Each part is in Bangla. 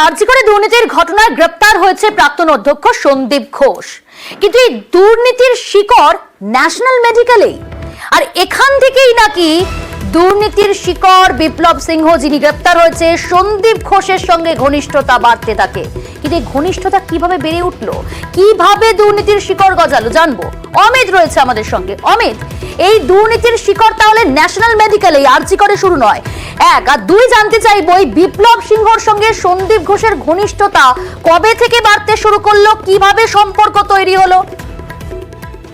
আরজি করে দুর্নীতির ঘটনায় গ্রেপ্তার হয়েছে প্রাক্তন অধ্যক্ষ সন্দীপ ঘোষ, কিন্তু এই দুর্নীতির শিকড় ন্যাশনাল মেডিকেলেই। আর এখান থেকেই নাকি দুর্নীতির শিকড় বিপ্লব সিংহ, যিনি গ্রেপ্তার হয়েছে, সন্দীপ ঘোষের সঙ্গে ঘনিষ্ঠতা বাড়তে থাকে। কিন্তু এই ঘনিষ্ঠতা কিভাবে বেড়ে উঠলো, কিভাবে দুর্নীতির শিকড় গজালো, জানবো। অমিত রয়েছে আমাদের সঙ্গে। অমিত, এই দুর্নীতির শিকড় তাহলে ন্যাশনাল মেডিকেলে, আরজি করে শুরু নয়। এক আর দুই, জানতে চাইবো এই বিপ্লব সিংহর সঙ্গে সন্দীপ ঘোষের ঘনিষ্ঠতা কবে থেকে বাড়তে শুরু করলো, কিভাবে সম্পর্ক তৈরি হলো?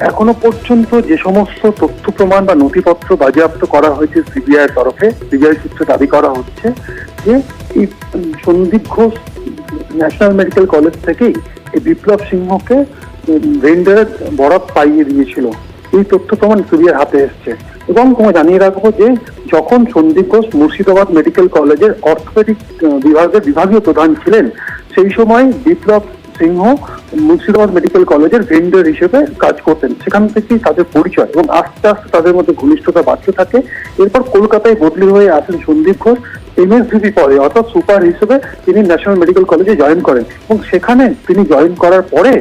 এখনো পর্যন্ত যে সমস্ত তথ্য প্রমাণ বা নথিপত্র বাজেয়াপ্ত করা হয়েছে সিবিআই তরফে, সিবিআই সূত্রে দাবি করা হচ্ছে যে এই Sandip Ghosh national medical college থেকেই এই বিপ্লব সিংহকে ভেন্ডারের বরাত পাইয়ে দিয়েছিল। এই তথ্য প্রমাণ সিবিআই হাতে এসছে। এবং জানিয়ে রাখবো যে যখন সন্দীপ ঘোষ মুর্শিদাবাদ মেডিকেল কলেজের অর্থোপেডিক বিভাগের বিভাগীয় প্রধান ছিলেন, সেই সময় বিপ্লব সিংহ মুর্শিদাবাদ মেডিকেল কলেজের ভেন্ডর হিসেবে কাজ করতেন। সেখান থেকেই তাদের পরিচয় এবং আস্তে আস্তে তাদের মধ্যে ঘনিষ্ঠতা বাড়তে থাকে। এরপর কলকাতায় বদলি হয়ে আসেন সন্দীপ ঘোষ। এমএসভিপি পরে অর্থাৎ সুপার হিসেবে তিনি ন্যাশনাল মেডিকেল কলেজে জয়েন করেন এবং সেখানে তিনি জয়েন করার পরে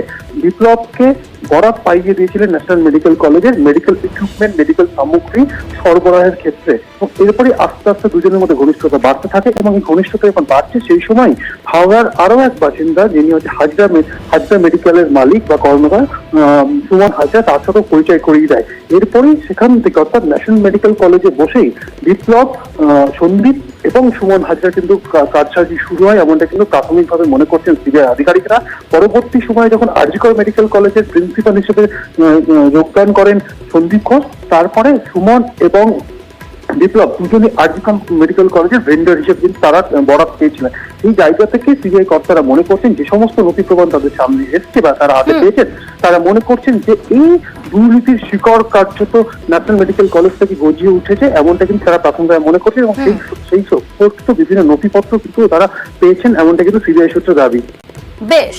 বিপ্লবকে বরাত পাইয়ে দিয়েছিলেন ন্যাশনাল মেডিকেল কলেজের মেডিকেল ইকুইপমেন্ট, মেডিকেল সামগ্রী সরবরাহের ক্ষেত্রে। এবং এরপরে আস্তে আস্তে দুজনের মধ্যে ঘনিষ্ঠতা বাড়তে থাকে এবং এই ঘনিষ্ঠতা যখন বাড়ছে, সেই সময় হাওড়ার আরো এক বাসিন্দা, যিনি হচ্ছে হাজরা মেডিকেলের মালিক বা কর্ণধার সুমন হাজরা, তার সাথে পরিচয় করিয়ে দেয়। এরপরেই সেখান থেকে অর্থাৎ ন্যাশনাল মেডিকেল কলেজে বসেই বিপ্লব, সন্দীপ এবং সুমন হাজরা কিন্তু কারসাজি শুরু হয়, এমনটা কিন্তু প্রাথমিকভাবে মনে করছেন সিবিআই আধিকারিকরা। পরবর্তী সময়ে যখন আরজি কর মেডিকেল কলেজের প্রিন্সিপাল হিসেবে যোগদান করেন সন্দীপ ঘোষ, তারপরে সুমন এবং বিপ্লব দুজনই আরজি কর মেডিকেল কলেজের ভেন্ডর হিসেবে কিন্তু তারা বরাত পেয়েছিলেন। এই জায়গা থেকে সিবিআই কর্তারা মনে করছেন, যে সমস্ত নথি প্রমাণ তাদের সামনে এসছে বা তারা হাতে পেয়েছেন, তারা মনে করছেন যে এই দুর্নীতির শিকড় কার্যত ন্যাশনাল মেডিকেল কলেজ থেকে গজিয়ে উঠেছে, এমনটা কিন্তু তারা প্রাথমিকভাবে মনে করছেন। এবং সেই সম্পর্কিত বিভিন্ন নথিপত্র কিন্তু তারা পেয়েছেন, এমনটা কিন্তু সিবিআই সূত্রে দাবি। বেশ।